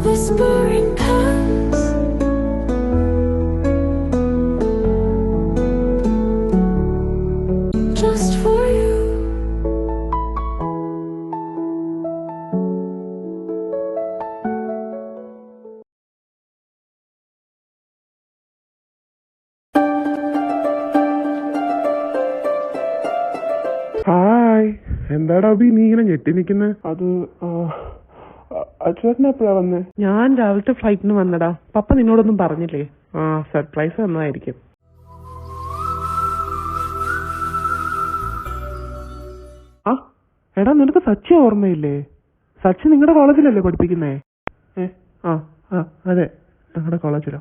whispering past. Just for you. Hi, എന്താടാ അഭി നീ ഇങ്ങനെ ഞെട്ടി നിൽക്കുന്നേ? അത് അച്ചുവേട്ടൻ എപ്പോഴാ വന്നേ? ഞാൻ രാവിലത്തെ ഫ്ലൈറ്റിന് വന്നടാ. പപ്പ നിന്നോടൊന്നും പറഞ്ഞില്ലേ? സർപ്രൈസ് വന്നതായിരിക്കും. ആ എടാ, നിനക്ക് സച്ചി ഓർമ്മയില്ലേ? സച്ചി നിങ്ങളുടെ കോളേജിലല്ലേ പഠിപ്പിക്കുന്നേ? അതെ, ഞങ്ങളുടെ കോളേജിലോ.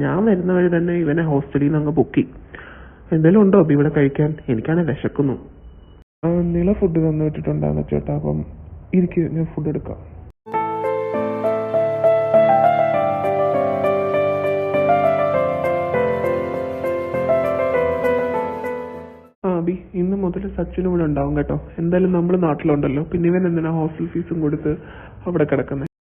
ഞാൻ വരുന്ന വഴി തന്നെ ഇവനെ ഹോസ്റ്റലിൽ നിന്ന് അങ്ങ് പൊക്കി. എന്തെങ്കിലും ഉണ്ടോ അഭി ഇവിടെ കഴിക്കാൻ? എനിക്കാണെങ്കിൽ വിശക്കുന്നു. നില ഫുഡ് തന്നു വിട്ടിട്ടുണ്ടായിരുന്നു ചേട്ടാ. അപ്പം ഇരിക്ക്, ഞാൻ ഫുഡ് എടുക്കാം. അഭി, ഇന്ന് മുതൽ സച്ചിനും ഇവിടെ ഉണ്ടാവും കേട്ടോ. എന്തായാലും നമ്മൾ നാട്ടിലുണ്ടല്ലോ. പിന്നെ ഇവൻ എന്തിനാ ഹോസ്റ്റൽ ഫീസും കൊടുത്ത് അവിടെ കിടക്കുന്നത്?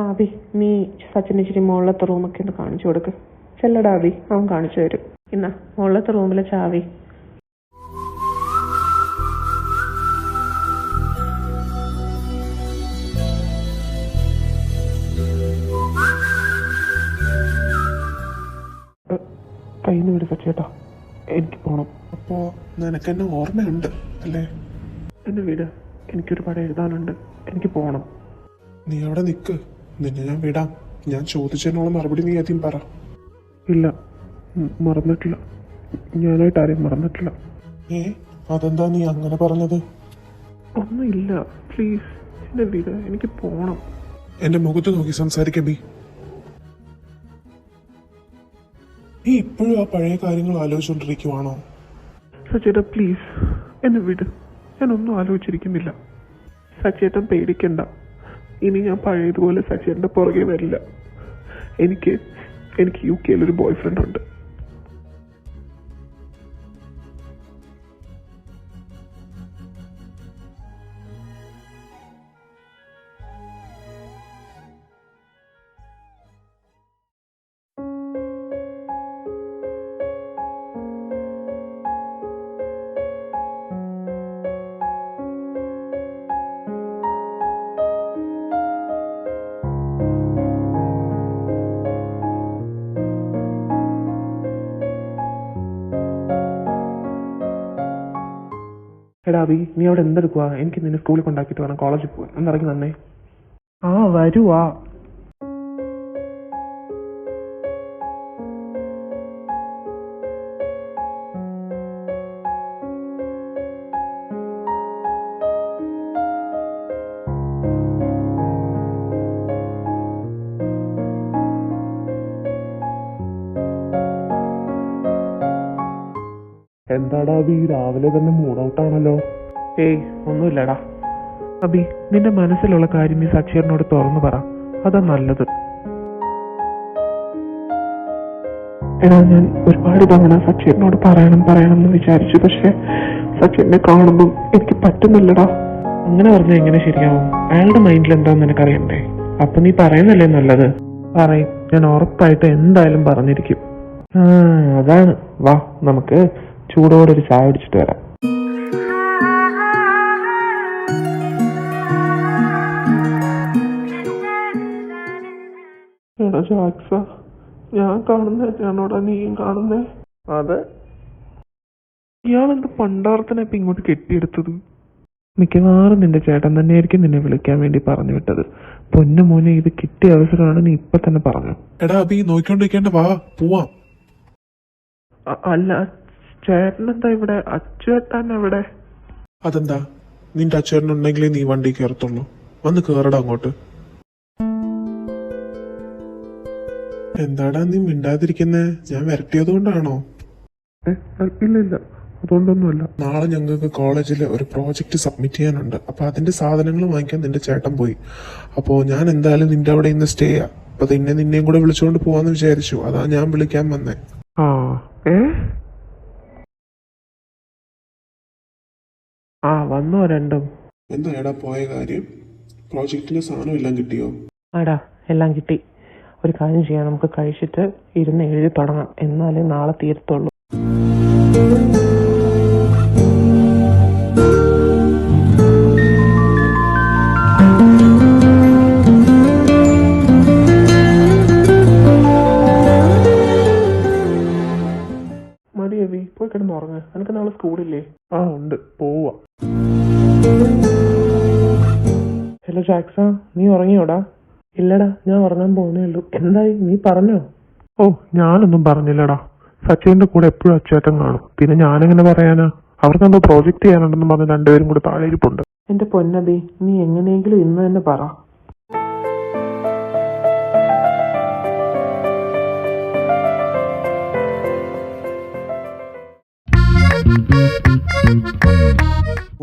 അഭി, നീ സച്ചിന് ഇച്ചിരി മുകളിലത്തെ റൂമൊക്കെ ഒന്ന് കാണിച്ചു കൊടുക്ക്. ചെല്ലടാ അഭി, അവൻ കാണിച്ചു തരും. ഇന്നാ മുകളിലത്തെ റൂമിലെ ചാവി. കയ്യിൽ വിട് സച്ചേട്ടാ, എനിക്ക് പോണം. അപ്പോ നിനക്ക് എന്നെ ഓർമ്മയുണ്ട് അല്ലേ? എന്നെ വിട്, എനിക്കൊരുപാട് എഴുതാനുണ്ട്, എനിക്ക് പോണം. നീ അവിടെ നിൽക്ക്, നിന്നെ ഞാൻ വിടാം. ഞാൻ ചോദിച്ചതിനുള്ള മറുപടി നീ ആദ്യം പറ. ഇല്ല, മറന്നിട്ടില്ല. ഞാനായിട്ട് ആരെയും മറന്നിട്ടില്ല. അതെന്താ നീ അങ്ങനെ പറഞ്ഞത്? ഒന്നുമില്ല, പ്ലീസ് എന്നെ വിട്, എനിക്ക് പോണം. എന്റെ മുഖത്ത് നോക്കി സംസാരിക്കബി. നീ ഇപ്പോഴും ആ പഴയ കാര്യങ്ങൾ ആലോചിച്ചുകൊണ്ടിരിക്കുവാണോ? സച്ചേട്ടാ പ്ലീസ് എന്നെ വിട്, ഞാനൊന്നും ആലോചിച്ചിരിക്കുന്നില്ല. സച്ചേട്ടൻ പേടിക്കണ്ട, ഇനി ഞാൻ പഴയതുപോലെ സച്ചേട്ടൻ്റെ പുറകെ വരില്ല. എനിക്ക് UK ഒരു ബോയ് ഫ്രണ്ട് ഉണ്ട്. എടാ അഭി, നീ അവിടെ എന്തെടുക്കുക? എനിക്ക് നിന്നെ സ്കൂളിൽ കൊണ്ടാക്കിയിട്ട് വേണം കോളേജിൽ പോകാൻ. എന്നിറങ്ങി തന്നെ. വരുവാ. എന്താടാ അഭി, രാവിലെ തന്നെ മൂഡ് ഔട്ടാണല്ലോ? ഒന്നുമില്ലടാ അഭി, നിന്റെ മനസ്സിലുള്ള കാര്യം ഈ സച്ചേട്ടനോട് തുറന്നു പറ, അതാ നല്ലത്. എടാ, ഞാൻ ഒരുപാട് തവണ സച്ചേട്ടനോട് പറയണം എന്ന് വിചാരിച്ചു. പക്ഷെ സച്ചേട്ടനെ കാണുമ്പം എനിക്ക് പറ്റുന്നില്ലടാ. അങ്ങനെ പറഞ്ഞാൽ എങ്ങനെ ശരിയാവും? അയാളുടെ മൈൻഡിൽ എന്താന്ന് നിനക്കറിയണ്ടേ? അപ്പൊ നീ പറയുന്നല്ലേ നല്ലത്? പറയും, ഞാൻ ഉറപ്പായിട്ട് എന്തായാലും പറഞ്ഞിരിക്കും. അതാണ്. വാ, നമുക്ക് ചൂടോടെ ഒരു ചായ കുടിച്ചിട്ട് വരാം. എടാ ജാക്സ, ഞാൻ കാണുന്നോടാ നീയും കാണുന്നേ? അതെ. ഇയാളെന്ത് പണ്ടാർത്തനെ ഇപ്പൊ ഇങ്ങോട്ട് കെട്ടിയെടുത്തത്? മിക്കവാറും നിന്റെ ചേട്ടൻ തന്നെയായിരിക്കും നിന്നെ വിളിക്കാൻ വേണ്ടി പറഞ്ഞു വിട്ടത്. പൊന്നു മോനെ, ഇത് കിട്ടിയ അവസരമാണ്, നീ ഇപ്പൊ തന്നെ പറഞ്ഞു. എടാ അഭി, നോക്കിക്കൊണ്ടിരിക്കേണ്ട, വാ പോവാം. അല്ല, ചേട്ടനെന്താ ഇവിടെ? അച്ചുവേട്ടൻ എവിടെ? അതെന്താ, നിന്റെ അച്ചുവേട്ടൻ ഉണ്ടെങ്കിലേ നീ വണ്ടി കയറത്തുള്ളൂ. വന്ന് കേറടാ അങ്ങോട്ട്. എന്താടാ നീ മിണ്ടാതിരിക്കുന്നേ? ഞാൻ വരട്ടിയത് കൊണ്ടാണോ? ഇല്ല, അതുകൊണ്ടൊന്നുമല്ല. നാളെ ഞങ്ങൾക്ക് കോളേജിൽ ഒരു പ്രോജക്റ്റ് സബ്മിറ്റ് ചെയ്യാനുണ്ട്. അപ്പൊ അതിന്റെ സാധനങ്ങൾ വാങ്ങിക്കാൻ നിന്റെ ചേട്ടൻ പോയി. അപ്പോ ഞാൻ എന്തായാലും നിന്റെ അവിടെ ഇന്ന് സ്റ്റേ ചെയ്യാം. അപ്പൊ നിന്നെയും കൂടെ വിളിച്ചുകൊണ്ട് പോവാന്ന് വിചാരിച്ചു. അതാ ഞാൻ വിളിക്കാൻ വന്നേ. വന്നോ രണ്ടും? എന്താ എടാ പോയ കാര്യം? പ്രോജക്റ്റിന്റെ സാധനം എല്ലാം കിട്ടിയോ? ആടാ എല്ലാം കിട്ടി. ഒരു കാര്യം ചെയ്യാം, നമുക്ക് കഴിച്ചിട്ട് ഇരുന്ന് എഴുതി തുടങ്ങാം, എന്നാലേ നാളെ തീരത്തുള്ളൂ. മതി അബി, പോയി കിടന്ന് ഉറങ്ങ്. എനിക്ക് നാളെ സ്കൂളില്ലേ? ആ ഉണ്ട്, പോവാ. ഹലോ ജാക്സ, നീ ഉറങ്ങിയോടാ? ഇല്ലടാ, ഞാൻ ഉറങ്ങാൻ പോകുന്നേ ഉള്ളൂ. എന്തായി, നീ പറഞ്ഞോ? ഓ, ഞാനൊന്നും പറഞ്ഞില്ലടാ. സച്ചിന്റെ കൂടെ എപ്പോഴും അച്ചേട്ടൻ കാണും. പിന്നെ ഞാനെങ്ങനെ പറയാനാ? അവർക്കെന്തോ പ്രോജക്റ്റ് ചെയ്യാനുണ്ടെന്ന് പറഞ്ഞ് രണ്ടുപേരും കൂടി താഴെ ഇരിപ്പുണ്ട്. എന്റെ പൊന്നബി, നീ എങ്ങനെയെങ്കിലും ഇന്ന് തന്നെ പറ.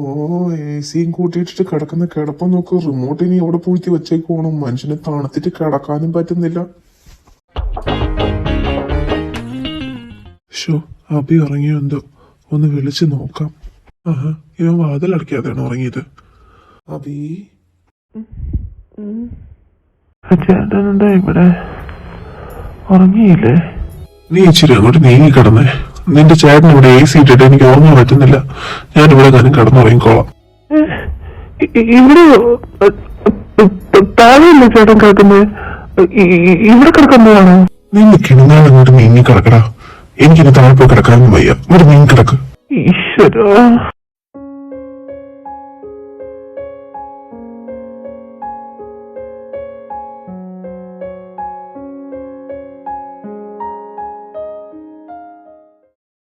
ഓ, എസിയും കൂട്ടിയിട്ടിട്ട് കിടക്കുന്ന കിടപ്പം നോക്ക്. റിമോട്ട് ഇനി എവിടെ പൂഴ്ത്തി വെച്ചേക്കോണം. മനുഷ്യനെ തണുത്തിട്ട് കിടക്കാനും പറ്റുന്നില്ല. ഷോ, അബി ഉറങ്ങിയോ എന്തോ? ഒന്ന് വിളിച്ചു നോക്കാം. ആഹാ, ഇവൻ വാതിലടക്കാതെയാണ് ഉറങ്ങിയത്. അബി, ചേട്ടനെന്താ ഇവിടെ ഉറങ്ങിയില്ലേ? നീ ഇച്ചിരി അങ്ങോട്ട് നീങ്ങി കിടന്നേ. നിന്റെ ചേട്ടൻ ഇവിടെ എ സി ഇട്ടിട്ട് എനിക്ക് ഉറങ്ങാൻ പറ്റുന്നില്ല. ഞാൻ ഇവിടെ ഞാനും കിടന്നുറങ്ങിക്കോളാം. ഇവിടെ താഴെയല്ലേ ചേട്ടൻ കിടക്കുന്നേ? ഇവിടെ കിടക്കുന്നതാണോ? നിന്ന് കിടന്നാൽ അങ്ങോട്ട് നീങ്ങി കിടക്കടാ. എനിക്കിനി താഴെ പോയി കിടക്കാനൊന്നും വയ്യ. ഇവിടെ നീങ്ങി കിടക്ക്. ഈശ്വരാ,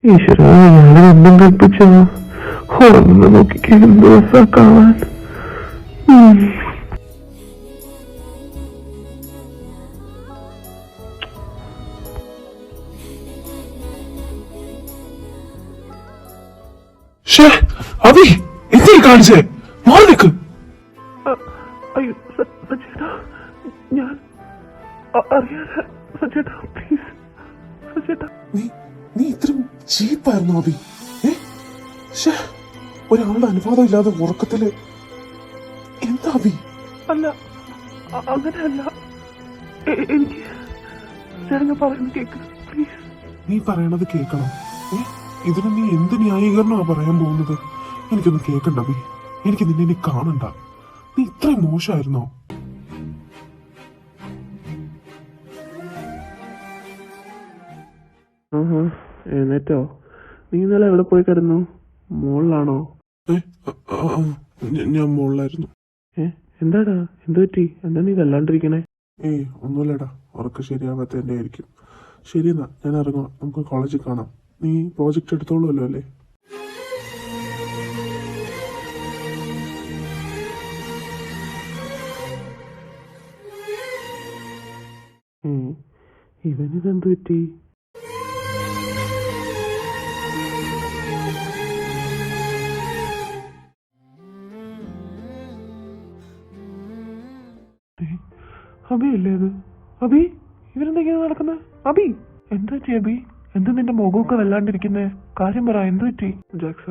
ഈശ്വരാ, ഞാൻ ഒന്നും കൽപ്പിച്ചോ? ഒന്ന് നോക്കിക്കേ, ദിവസം കാണാൻ. അബി, എന്തീ കാണിച്ചേ? മാറി നിൽക്ക്. അയ്യോ സച്ചേട്ടാ, ഞാൻ അറിയാതെ. സച്ചേട്ടാ പ്ലീസ്. സച്ചേട്ടാ, നീ ഇത്രയും ചീപ്പായിരുന്നു അബി? ഒരാളുടെ അനുവാദം ഇല്ലാതെ ഉറക്കത്തില് എന്താ അബി? അല്ല, അങ്ങനെയല്ല. എനിക്ക് പറയുന്നത് കേൾക്കണം പ്ലീസ്. നീ പറയണത് കേൾക്കണം. ഇതിന് നീ എന്ത് ന്യായീകരണമാ പറയാൻ പോകുന്നത്? എനിക്കൊന്നും കേൾക്കണ്ട അബി. എനിക്ക് നിന്നെ ഇനി കാണണ്ട. നീ ഇത്രയും മോശമായിരുന്നോ? എന്നിട്ടോ? നീ ഇന്നലെ എവിടെ പോയി കിടന്നു? മോളിലാണോ? ഞാൻ മോളിലായിരുന്നു. എന്താടാ, എന്ത് പറ്റി? എന്താ നീ വല്ലാണ്ടിരിക്കണേ? ഒന്നുമില്ലടാ, ഉറക്കം ശരിയാവാത്തതിന്റെ ആയിരിക്കും. ശരി എന്നാ, ഞാൻ ഇറങ്ങാം. നമുക്ക് കോളേജിൽ കാണാം. നീ പ്രോജക്റ്റ് എടുത്തോളൂല്ലോ അല്ലേ? ഇവനിതെന്ത് പറ്റി? അബി അല്ലേ അത്? അബി, ഇവരെന്തൊക്കെയാ നടക്കുന്നത്? അബി, എന്താ പറ്റി അബി? എന്താ നിന്റെ മുഖമൊക്കെ വല്ലാണ്ടിരിക്കുന്നേ? കാര്യം പറ, എന്ത് പറ്റി? ജാക്സ,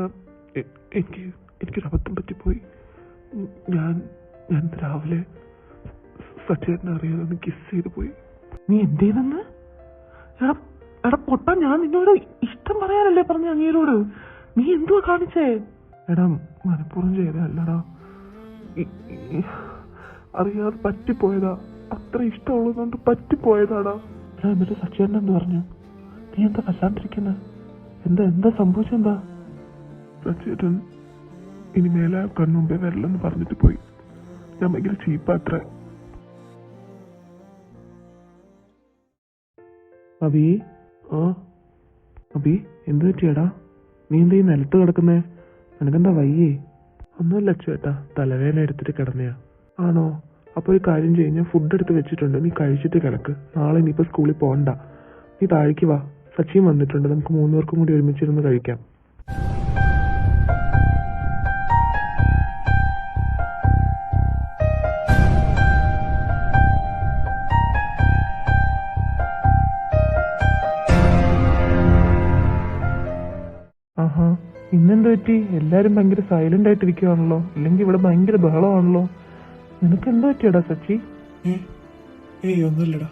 എനിക്കൊരു അബദ്ധം പറ്റിപ്പോയി. ഞാൻ രാവിലെ സച്ചേട്ടനെ അറിയാതെ ഒന്ന് കിസ് ചെയ്തു പോയി. നീ എന്ത് ചെയ്തെന്ന്? എടാ പൊട്ടാ, ഞാൻ നിന്നോട് ഇഷ്ടം പറയാനല്ലേ പറഞ്ഞ അങ്ങേരോട്. നീ എന്തുവാ കാണിച്ചേ? എടാ, മനഃപൂർവ്വം ചെയ്തല്ലടാ, അറിയാതെ പറ്റിപ്പോയതാ. അത്ര ഇഷ്ടമുള്ളതുകൊണ്ട് പറ്റിപ്പോയതാടാ. എന്നിട്ട് സച്ചേട്ടൻ എന്ത് പറഞ്ഞു? നീ എന്താ വല്ലാണ്ടിരിക്കുന്ന? എന്താ സംഭവിച്ചെന്താ? സച്ചേട്ടൻ ഇനി മേലെ കണ്ണുമ്പേ വരില്ലെന്ന് പറഞ്ഞിട്ട് പോയി. ഞാൻ ഭയങ്കര ചീപ്പാത്ര. അബി, അബി, എന്ത് പറ്റിയടാ? നീ എന്താ ഈ നിലത്ത് കിടക്കുന്നേ? നിനക്കെന്താ വയ്യേ? ഒന്നുമില്ല ചേട്ടാ, തലവേദന എടുത്തിട്ട് കിടന്നയാ. ആണോ? അപ്പൊ ഒരു കാര്യം ചെയ്യും, ഞാൻ ഫുഡ് എടുത്ത് വെച്ചിട്ടുണ്ട്, നീ കഴിച്ചിട്ട് കിടക്ക്. നാളെ ഇനിയിപ്പോ സ്കൂളിൽ പോകണ്ട. നീ താഴേക്ക് വാ, സച്ചിൻ വന്നിട്ടുണ്ട്, നമുക്ക് 3 പേർക്കും കൂടി ഒരുമിച്ചിരുന്ന് കഴിക്കാം. ആഹാ, ഇന്നെന്ത് പറ്റി? എല്ലാരും ഭയങ്കര സൈലന്റ് ആയിട്ടിരിക്കുവാണല്ലോ. ഇല്ലെങ്കിൽ ഇവിടെ ഭയങ്കര ബഹളമാണല്ലോ. നിനക്ക് എന്താ പറ്റിയടാ സച്ചി? ഏയ് ഒന്നുമില്ലടാ.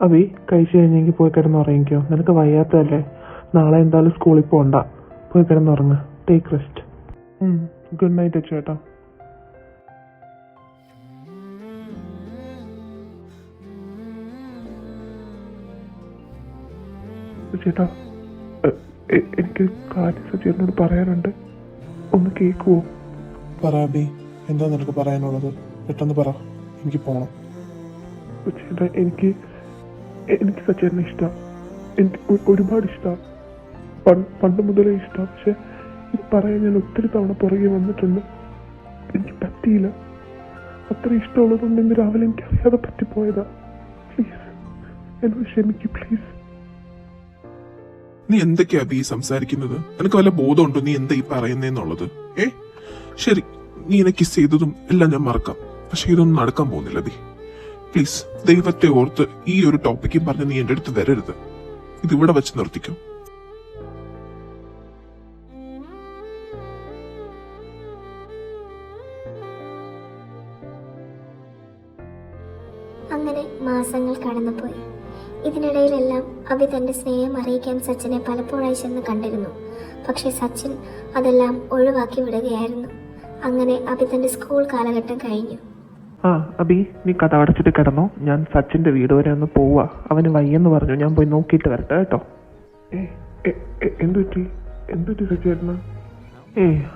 അബി, കഴിച്ചു കഴിഞ്ഞെങ്കിൽ പോയി കിടന്നുറങ്ങിക്കോ. നിനക്ക് വയ്യാത്തതല്ലേ? നാളെ എന്തായാലും സ്കൂളിൽ പോകണ്ട. പോയി കിടന്നുറങ്ങ്. Take rest. ഗുഡ് നൈറ്റ് ചേട്ടാ. ചേട്ടാ, എനിക്ക് കാര്യം സച്ചേട്ടനോട് പറയാനുണ്ട്. ഒന്ന് കേൾക്കുവോ? പറ അബി, എന്താ നിനക്ക് പറയാനുള്ളത്? പെട്ടെന്ന് പറ, എനിക്ക് പോണം. ചേട്ടാ, എനിക്ക് സച്ചേട്ടനെ ഇഷ്ടം. എനിക്ക് ഒരുപാട് ഇഷ്ടമാണ്. പണ്ട് മുതലേ ഇഷ്ടമാണ്. പക്ഷെ ഇത് പറയാൻ ഞാൻ ഒത്തിരി തവണ പുറകെ വന്നിട്ടുണ്ട്. എനിക്ക് പറ്റിയില്ല. അത്ര ഇഷ്ടമുള്ളതുകൊണ്ട് ഇന്ന് രാവിലെ എനിക്ക് അറിയാതെ പറ്റിപ്പോയതാ. പ്ലീസ് എന്നോട് ക്ഷമിക്കൂ, പ്ലീസ്. നീ എന്തൊക്കെയാ അബി സംസാരിക്കുന്നത്? നിനക്ക് വല്ല ബോധമുണ്ടോ നീ എന്താ ഈ പറയുന്നേന്നുള്ളത്? ശരി, നീ എന്നെ കിസ് ചെയ്തതും എല്ലാം ഞാൻ മറക്കാം. പക്ഷെ ഇതൊന്നും നടക്കാൻ പോകുന്നില്ല അബി. പ്ലീസ്, ദൈവത്തെ ഓർത്ത് ഈ ഒരു ടോപ്പിക്കും പറഞ്ഞ് നീ എന്റെ അടുത്ത് വരരുത്. ഇതിവിടെ വെച്ച് നിർത്തിക്കോ. അങ്ങനെ മാസങ്ങൾ കടന്നുപോയി. ഇതിനിടയിലെല്ലാം അഭി തന്റെ സ്നേഹം അറിയിക്കാൻ സച്ചിനെ പലപ്പോഴായി ചെന്ന് കണ്ടിരുന്നു. പക്ഷെ സച്ചിൻ അതെല്ലാം ഒഴിവാക്കി വിടുകയായിരുന്നു. അങ്ങനെ അഭി തന്റെ സ്കൂൾ കാലഘട്ടം കഴിഞ്ഞു. അബി, നീ കഥ അടച്ചിട്ട് കിടന്നോ. ഞാൻ സച്ചിന്റെ വീട് വരെ ഒന്ന് പോവാ. അവന് വയ്യെന്ന് പറഞ്ഞു. ഞാൻ പോയി നോക്കിയിട്ട് വരട്ടെ കേട്ടോ. എന്തുപറ്റി സച്ചേട്ടന്?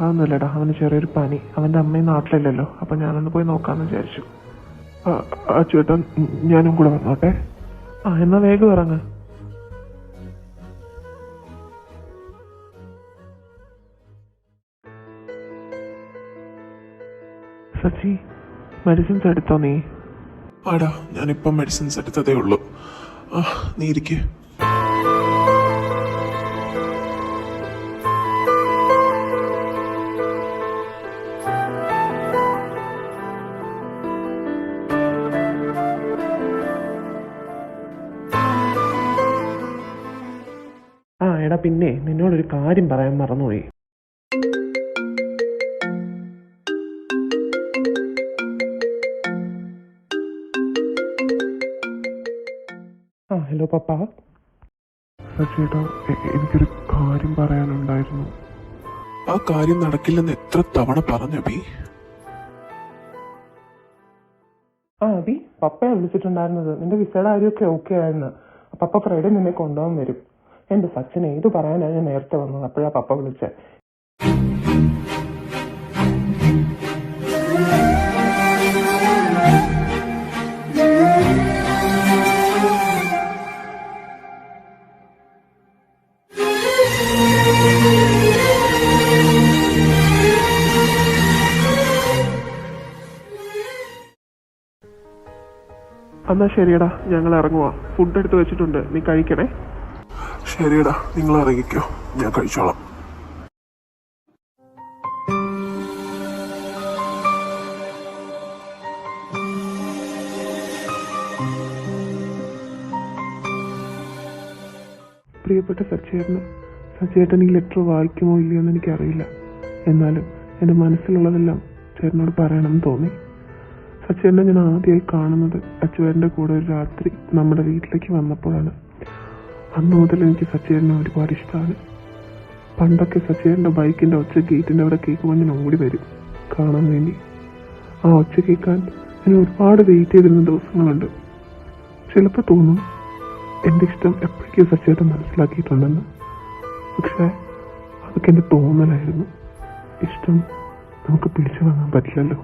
അതൊന്നുമില്ലടാ. അവന് ചെറിയൊരു പനി. അവന്റെ അമ്മയും നാട്ടിലില്ലല്ലോ. അപ്പൊ ഞാനൊന്ന് പോയി നോക്കാന്ന് വിചാരിച്ചു. ചേട്ടാ, ഞാനും കൂടെ വന്നോട്ടെ. എന്നാ വേഗം ഇറങ്ങ്. സച്ചി, മെഡിസിൻസ് എടുത്തോ നീ? ആടാ, ഞാനിപ്പം മെഡിസിൻസ് എടുത്തതേ ഉള്ളൂ. നീ ഇരിക്കേ. എടാ, പിന്നെ നിന്നോടൊരു കാര്യം പറയാൻ മറന്നുപോയി. ഹലോ പപ്പ. ചേട്ടാ, എനിക്കൊരു കാര്യം പറയാനുണ്ടായിരുന്നു. ആ കാര്യം നടക്കില്ലെന്ന് എത്ര തവണ പറഞ്ഞു അബി? അബി, പപ്പയെ വിളിച്ചിട്ടുണ്ടായിരുന്നത്. നിന്റെ വിസയുടെ കാര്യമൊക്കെ ഓക്കെ ആയിരുന്നു. പപ്പ ഫ്രൈഡേ നിന്നെ കൊണ്ടുപോകാൻ വരും. എന്റെ സച്ചിനെ ഏത് പറയാനാണ് ഞാൻ നേരത്തെ വന്നത്. അപ്പോഴാ പപ്പ വിളിച്ചത്. എന്നാ ശരിയടാ, ഞങ്ങൾ ഇറങ്ങുവാ. ഫുഡ് എടുത്ത് വെച്ചിട്ടുണ്ട്, നീ കഴിക്കണേ. ശരിയടാ, നിങ്ങൾ ഇറങ്ങിക്കോ, ഞാൻ കഴിച്ചോളാം. പ്രിയപ്പെട്ട സച്ചേട്ടൻ ഈ ലെറ്റർ വായിക്കുമോ ഇല്ലയോ എന്ന് എനിക്കറിയില്ല. എന്നാലും എൻ്റെ മനസ്സിലുള്ളതെല്ലാം ചേട്ടനോട് പറയണമെന്ന് തോന്നി. സച്ചേട്ടനെ ഞാൻ ആദ്യമായി കാണുന്നത് അച്ചുവേട്ടൻ്റെ കൂടെ ഒരു രാത്രി നമ്മുടെ വീട്ടിലേക്ക് വന്നപ്പോഴാണ്. അന്ന് മുതൽ എനിക്ക് സച്ചേട്ടനെ ഒരുപാട് ഇഷ്ടമാണ്. പണ്ടൊക്കെ സച്ചേട്ടൻ്റെ ബൈക്കിൻ്റെ ഒച്ച ഗേറ്റിൻ്റെ അവിടെ കേൾക്കുമ്പോൾ ഞാൻ ഓടി വരും കാണാൻ വേണ്ടി. ആ ഒച്ച കേൾക്കാൻ ഞാൻ ഒരുപാട് വെയിറ്റ് ചെയ്തിരുന്ന ദിവസങ്ങളുണ്ട്. ചിലപ്പോൾ തോന്നും എൻ്റെ ഇഷ്ടം എപ്പോഴേക്കും സച്ചേട്ടൻ മനസ്സിലാക്കിയിട്ടുണ്ടെന്ന്. പക്ഷേ അതൊക്കെ എൻ്റെ തോന്നലായിരുന്നു. ഇഷ്ടം നമുക്ക് പിടിച്ചു വാങ്ങാൻ പറ്റില്ലല്ലോ.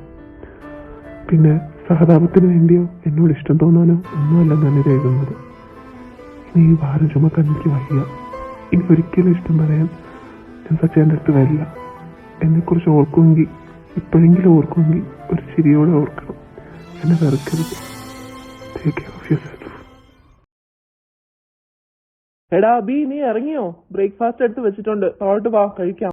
പിന്നെ സഹതാപത്തിന് വേണ്ടിയോ എന്നോട് ഇഷ്ടം തോന്നാനോ ഒന്നുമല്ല ഞാൻ ഇത് എഴുതുന്നത്. ഇനി ഈ ഭാരം ചുമക്കാൻ എനിക്ക് വയ്യ. ഇനി ഒരിക്കലും ഇഷ്ടം പറയാൻ ഞാൻ സച്ചേൻ്റെ അടുത്ത് വരില്ല. എന്നെക്കുറിച്ച് ഓർക്കുമെങ്കിൽ, ഇപ്പോഴെങ്കിലും ഓർക്കുമെങ്കിൽ ഒരു ചിരിയോടെ ഓർക്കണം. എന്നെ വെറുക്കരുത്. Take care of yourself. എടാ അബി, നീ ഇറങ്ങിയോ? ബ്രേക്ക്ഫാസ്റ്റ് എടുത്ത് വെച്ചിട്ടുണ്ട്, താഴോട്ട് വാ, കഴിക്കാം.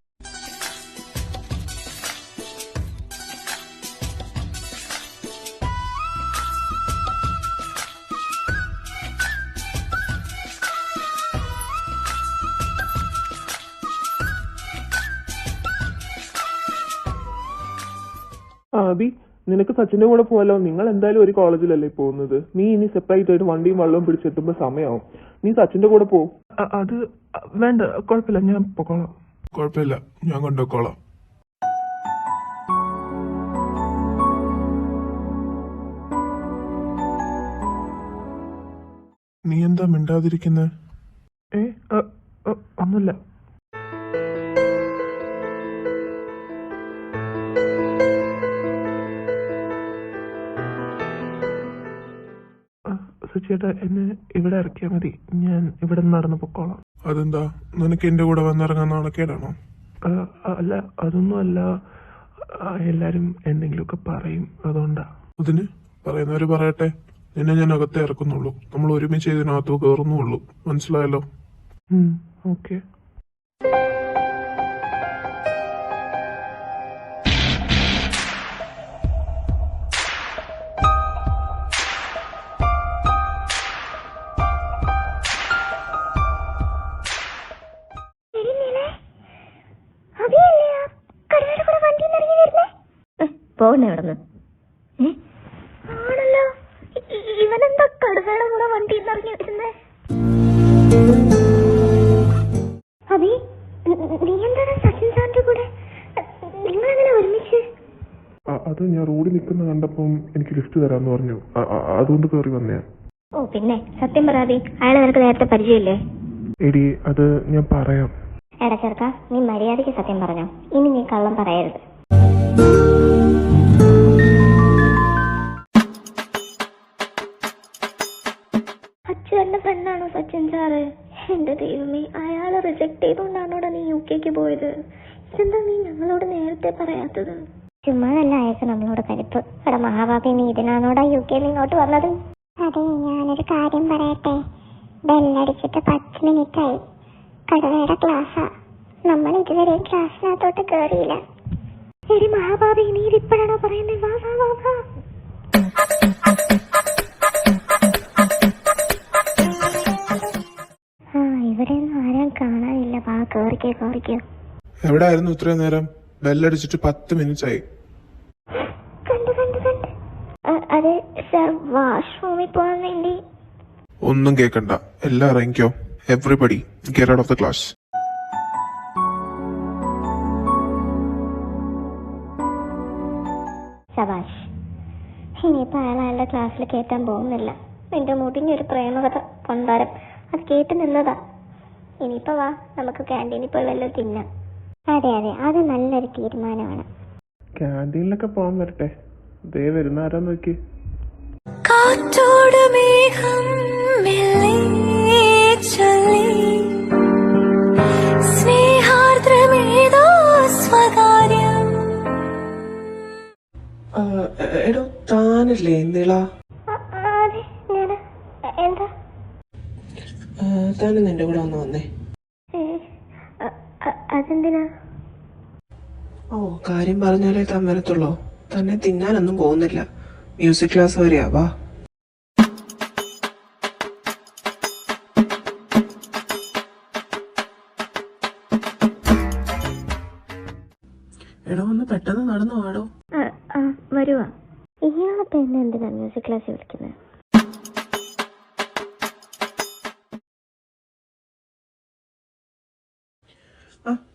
അബി, നിനക്ക് സച്ചിന്റെ കൂടെ പോവാലോ. നിങ്ങൾ എന്തായാലും ഒരു കോളേജിലല്ലേ പോകുന്നത്. നീ ഇനി സെപ്പറേറ്റ് ആയിട്ട് വണ്ടിയും വെള്ളവും പിടിച്ചെത്തുമ്പോ സമയമാവും. നീ സച്ചിന്റെ കൂടെ പോകും. അത് വേണ്ട, കുഴപ്പമില്ല, ഞാൻ പൊക്കോളാം. കുഴപ്പമില്ല, ഞാൻ കൊണ്ടുപോയിക്കോളാം. നീ എന്താ മിണ്ടാതിരിക്കുന്നെ? ഒന്നുമില്ല. സുചേട്ടാ, എന്നെ ഇവിടെ ഇറക്കിയാൽ മതി. ഞാൻ ഇവിടെ നടന്നു പൊക്കോളാം. അതെന്താ, നിനക്ക് എന്റെ കൂടെ വന്നിറങ്ങാൻ നാണക്കേടാണോ? അല്ല, അതൊന്നും അല്ല. എല്ലാരും എന്തെങ്കിലുമൊക്കെ പറയും, അതുകൊണ്ടാ. അതിന് പറയുന്നവര് പറയട്ടെ. നിന്നെ ഞാൻ അകത്തെ ഇറക്കുന്നുള്ളൂ. നമ്മൾ ഒരുമിച്ച് ഇതിനകത്ത് കയറുന്നുള്ളൂ. മനസ്സിലായല്ലോ? ഓക്കെ. പോകണേ ഇവിടുന്ന്. ആണല്ലോ, ഇവനെന്താ കടുവയുടെ കൂടെ വണ്ടി ഇറങ്ങി വരുന്നേ? അബി, നീ എന്താണ് സച്ചിൻ സാറിന്റെ കൂടെ? നിങ്ങളെങ്ങനെ ഒരുമിച്ച്? അത് ഞാൻ റോഡിൽ നിൽക്കുന്ന കണ്ടപ്പം എനിക്ക് ലിഫ്റ്റ് തരാന്ന് പറഞ്ഞു. അതുകൊണ്ട് കയറി വന്നേ. ഓ പിന്നെ, സത്യം പറയാതെ അയാളെ നിനക്ക് നേരത്തെ പരിചയമില്ലേ? എടി, അത് ഞാൻ പറയാം. എടാ ചെറുക്ക, നീ മര്യാദയ്ക്ക് സത്യം പറഞ്ഞോ. ഇനി നീ കള്ളം പറയരുത്. അച്ഛന്റെ ഫ്രണ്ടാണോ സച്ചിൻ സാറ്? എന്റെ ദൈവമേ, അയാളെ റിജക്ട് ചെയ്തുകൊണ്ടാണോടാ നീ UK പോയത്? ഇതെന്താ നീ ഞങ്ങളോട് നേരത്തെ പറയാത്തത്? ചുമ്മാതല്ല അയക്ക് നമ്മളോട് കലിപ്പ്. എടാ മഹാഭാപി, നീ ഇതിനാണോടാ UK ഇങ്ങോട്ട് വന്നത്? അതെ, ഞാനൊരു കാര്യം പറയട്ടെ. ബെല്ലടിച്ചിട്ട് 10 മിനിറ്റായി. കടവയുടെ ക്ലാസ്സാ. നമ്മൾ ഇതുവരെ ക്ലാസ്സിനകത്തോട്ട് കയറിയില്ല. എടി മഹാഭാപി, നീ ഇതിപ്പോഴാണോ പറയുന്നത്? വാ വാ വാ വാ. ഇവിടെ ഒന്നും ആരും കാണാനില്ല. വാ, കേറിക്കോ. എവിടെ ആയിരുന്നു ഇത്രയും നേരം? ബെല്ലടിച്ചിട്ട് 10 മിനിറ്റ് ആയി. കണ്ടു. അത് സർ, വാഷ്റൂമിൽ പോകാൻ വേണ്ടി. ഒന്നും കേൾക്കണ്ട, എല്ലാം ഇറങ്ങിക്കോ. Everybody get out of the class. ശബാഷ്. ഇനിയിപ്പോൾ അയാളുടെ ക്ലാസ്സിൽ കയറ്റാൻ പോകുന്നില്ല. നിന്റെ മുടിഞ്ഞൊരു പ്രേമകഥ കൊണ്ടാരം അത് കേട്ട് നിന്നതാ. ഇനിയിപ്പോൾ വാ, നമുക്ക് ക്യാൻറ്റീനിൽ പോയി വല്ലതും തിന്നാം. അതെ, അത് നല്ലൊരു തീരുമാനമാണ്. ക്യാൻറ്റീനിലൊക്കെ പോകാൻ വരട്ടെ. ദേ വരുന്ന ആരാ നോക്കി. കാറ്റോട് മേഘം മെല്ലെ ചൊല്ലി സ്നേഹാർദ്രമേതോ സ്വകാര്യം. എടോ, താനല്ലേ എന്തിളാ? അതെ, ഞാൻ. എന്താ? താനും നിന്റെ കൂടെ ഒന്ന് വന്നേ. അതെന്തിനാ? ഓ, കാര്യം പറഞ്ഞാലേ താൻ വരത്തുള്ളൂ. തന്നെ തിന്നാനൊന്നും പോകുന്നില്ല. മ്യൂസിക് ക്ലാസ് വരെയാ. വാ. എടോ, ഒന്ന് പെട്ടെന്ന് നടന്നു വാടോ. വരുവാ. ഇയാളിപ്പോ എന്നെ എന്തിനാ മ്യൂസിക് ക്ലാസ്സിൽ വിളിക്കുന്നത്?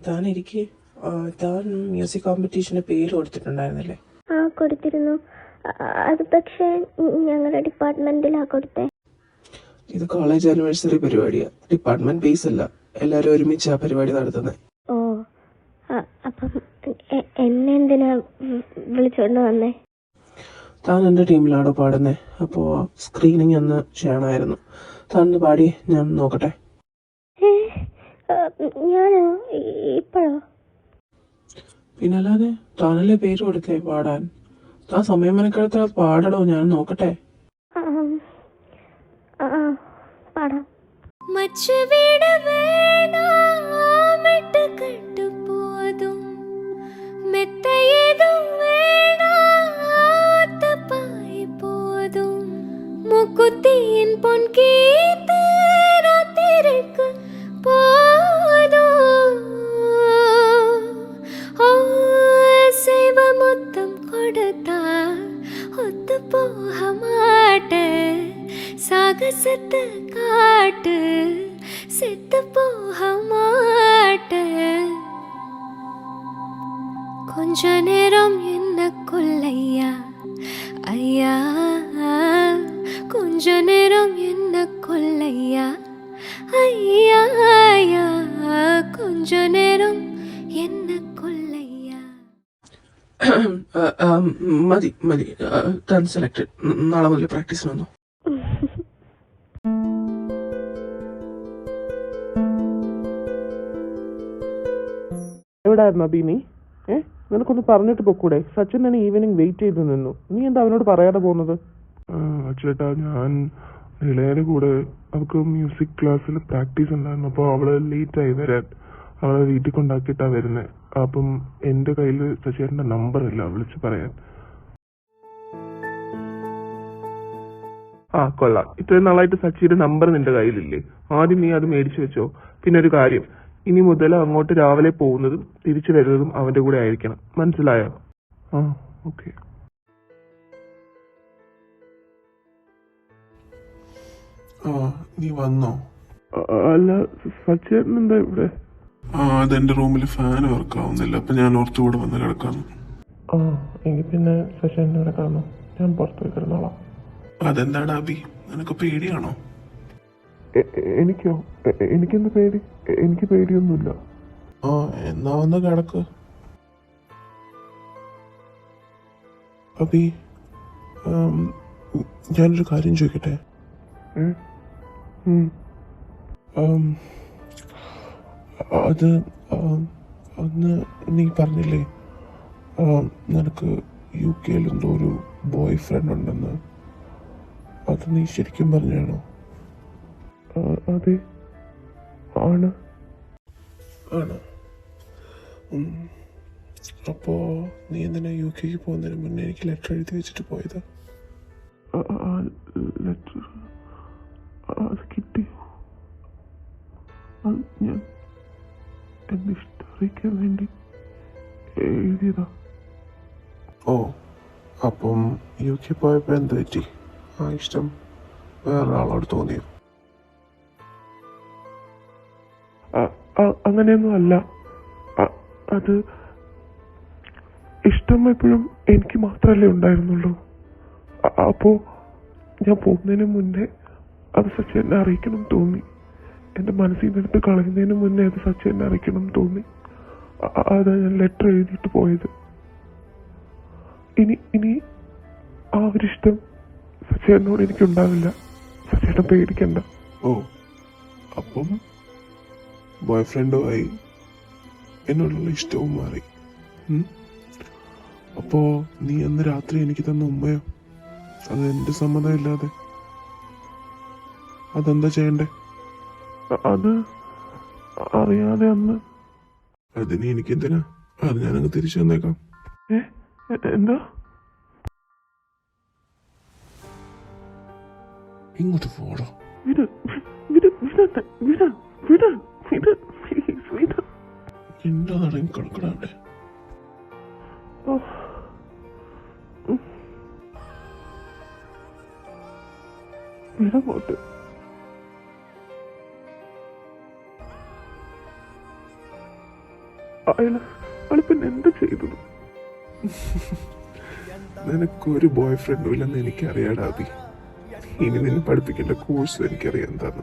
താൻ ഇരിക്കേ. താൻ മ്യൂസിക് കോമ്പറ്റീഷന് പേര് കൊടുത്തിട്ടുണ്ടായിരുന്നല്ലേ? കൊടുത്തിരുന്നു. അത് പക്ഷേ ഞങ്ങളുടെ ഡിപ്പാർട്ട്മെന്റിലാ കൊടുത്തേ. ഇത് കോളേജ് ആനിവേഴ്സറി പരിപാടിയാ. ഡിപ്പാർട്ട്മെന്റ് ബേസ് അല്ല. എല്ലാരും ഒരുമിച്ച് ആ പരിപാടി നടത്തുന്നത്. ഓ, അപ്പം എന്നെ എന്തിനാ വിളിച്ചോണ്ട് വന്നേ? താൻ എന്റെ ടീമിലാണോ പാടുന്നേ? അപ്പോ സ്ക്രീനിങ് ഒന്ന് ചെയ്യണമായിരുന്നു. താൻ പാടി ഞാൻ നോക്കട്ടെ. ഞാനോ? ഇപ്പോഴോ? പിന്നല്ലാതെ, താനല്ലേ പേര് കൊടുത്തേ പാടാൻ. താൻ സമയം മെനക്കെടുത്ത പാടടോ, ഞാൻ നോക്കട്ടെ. പാടാം. മച്ച് വിട വേണാമിട്ട് കണ്ടു പോതും മെത്തയേതും വേണാത്തപ്പായി പോതും മുക്കുത്തിயின் പൊൻകീത്ത് രാത്രിക്ക് പോതും ഓ സൈവ മൊത്തം கொடுத்தா ஒத்து போக மாட்ட சாகசத்தை காட்டு செத்து போக மாட்ட கொஞ்ச நேரம் என்ன கொல்லையா ஐயா கொஞ்ச நேரம் என்ன கொல்லையா ஐயா ஐயா கொஞ்ச நேரம் என்ன കൊല്ലയ്യാ മതി മതി താൻ സെലക്ടഡ്. നാളെ മുതൽ പ്രാക്ടീസിന് വന്നു. എവിടായിരുന്നു അബി നീ? നിനക്കൊന്ന് പറഞ്ഞിട്ട് പൊക്കൂടെ? സച്ചിൻ തന്നെ ഈവനിങ് വെയിറ്റ് ചെയ്ത് നിന്നു. നീ എന്താ അവനോട് പറയാതെ പോകുന്നത്? ചേട്ടാ, ഞാൻ നിലയുടെ കൂടെ അവൾക്ക് മ്യൂസിക് ക്ലാസ്സിൽ പ്രാക്ടീസ് ഉണ്ടായിരുന്നു. അപ്പോൾ അവള് ലേറ്റ് ആയി വരാൻ. അവളെ വീട്ടിൽ കൊണ്ടാക്കിയിട്ടാ വരുന്നത്. അപ്പം എന്റെ കയ്യിൽ സച്ചിന്റെ നമ്പർ ഇല്ല വിളിച്ച് പറയാൻ. ആ കൊള്ളാം. ഇത്രയും നാളായിട്ട് സച്ചിയുടെ നമ്പർ നിന്റെ കയ്യിലില്ലേ? ആദ്യം നീ അത് മേടിച്ചു വെച്ചോ. പിന്നെ ഒരു കാര്യം, ഇനി മുതൽ അങ്ങോട്ട് രാവിലെ പോകുന്നതും തിരിച്ചു വരുന്നതും അവന്റെ കൂടെ ആയിരിക്കണം. മനസ്സിലായോ? ആ ഓക്കെ. നീ വന്നോ? അല്ല, സച്ചിൻ എന്താ ഇവിടെ? അതെന്റെ റൂമിൽ ഫാൻ വർക്ക് ആവുന്നില്ല. അപ്പൊ ഞാൻ ഓർത്തുകൂടെ വന്ന് കിടക്കാന്നു. എങ്കിൽ പിന്നെ സച്ചിൻ ഇവിടെ കാണും. ഞാൻ പുറത്ത് കിടന്നോളാം. അതെന്താണ് അബി, നിനക്ക് പേടിയാണോ? എനിക്കോ? എനിക്കെന്ത് പേടി? എനിക്ക് പേടിയൊന്നുമില്ല. എന്നാ വന്ന് കിടക്ക്. അബി, ഞാനൊരു കാര്യം ചോദിക്കട്ടെ? അത് അന്ന് നീ പറഞ്ഞില്ലേ നിനക്ക് UK എന്തോ ഒരു ബോയ് ഫ്രണ്ട് ഉണ്ടെന്ന്. അത് നീ ശരിക്കും പറഞ്ഞാണോ? അതെ, ആണ്. ആണോ? അപ്പോ നീ എന്തിനാ UK പോകുന്നതിന് മുന്നേ എനിക്ക് ലെറ്റർ എഴുതി വെച്ചിട്ട് പോയത്? ലെറ്റർ അത് കിട്ടിയോ? അത് ഞാൻ എന്നെ ഇഷ്ടം അറിയിക്കാൻ വേണ്ടി എഴുതിയതാ. ഓ, അപ്പം UK പോയപ്പോ എന്ത് പറ്റി? ആ ഇഷ്ടം വേറൊരാളോട് തോന്നിയോ? അങ്ങനെയൊന്നും അല്ല. അത് ഇഷ്ടം എപ്പോഴും എനിക്ക് മാത്രമല്ലേ ഉണ്ടായിരുന്നുള്ളൂ. അപ്പോ ഞാൻ പോകുന്നതിന് മുന്നേ അത് സച്ചിനെ അറിയിക്കണം തോന്നി. എന്റെ മനസ്സിൽ നിന്നെടുത്ത് കളയുന്നതിന് മുന്നേ അത് സച്ചിനെ അറിയിക്കണം തോന്നി. അതാ ഞാൻ ലെറ്റർ എഴുതിയിട്ട് പോയത്. ഇനി ആ ഒരിഷ്ടം സച്ചേട്ടനോട് എനിക്കുണ്ടാവില്ല. സച്ചേട്ടൻ പേടിക്കണ്ട. ഓ, അപ്പം ബോയ് ഫ്രണ്ടുമായി എന്നോടുള്ള ഇഷ്ടവും മാറി. അപ്പോ നീ അന്ന് രാത്രി എനിക്ക് തന്ന ഉമ്മയോ? അത് എന്റെ സമ്മതമില്ലാതെ അതെന്താ ചെയ്യണ്ടേ? അത് അറിയാതെ അന്ന്. അതിന് എനിക്കെന്തിനാ? അത് ഞാനങ്ങ് തിരിച്ചു വന്നേക്കാം. എന്താ? ഇങ്ങോട്ട് പോടോ. എന്റെ നടങ്ങി കിടക്കട അവിടെ. വിടങ്ങോട്ട്. അയാള് പിന്നെ എന്താ ചെയ്തത്? നിനക്കൊരു ബോയ് ഫ്രണ്ടും ഇല്ലെന്ന് എനിക്കറിയാടാ അബി. ഇനി നിന്നെ പഠിപ്പിക്കേണ്ട കോഴ്സ് എനിക്കറിയാം എന്താണ്.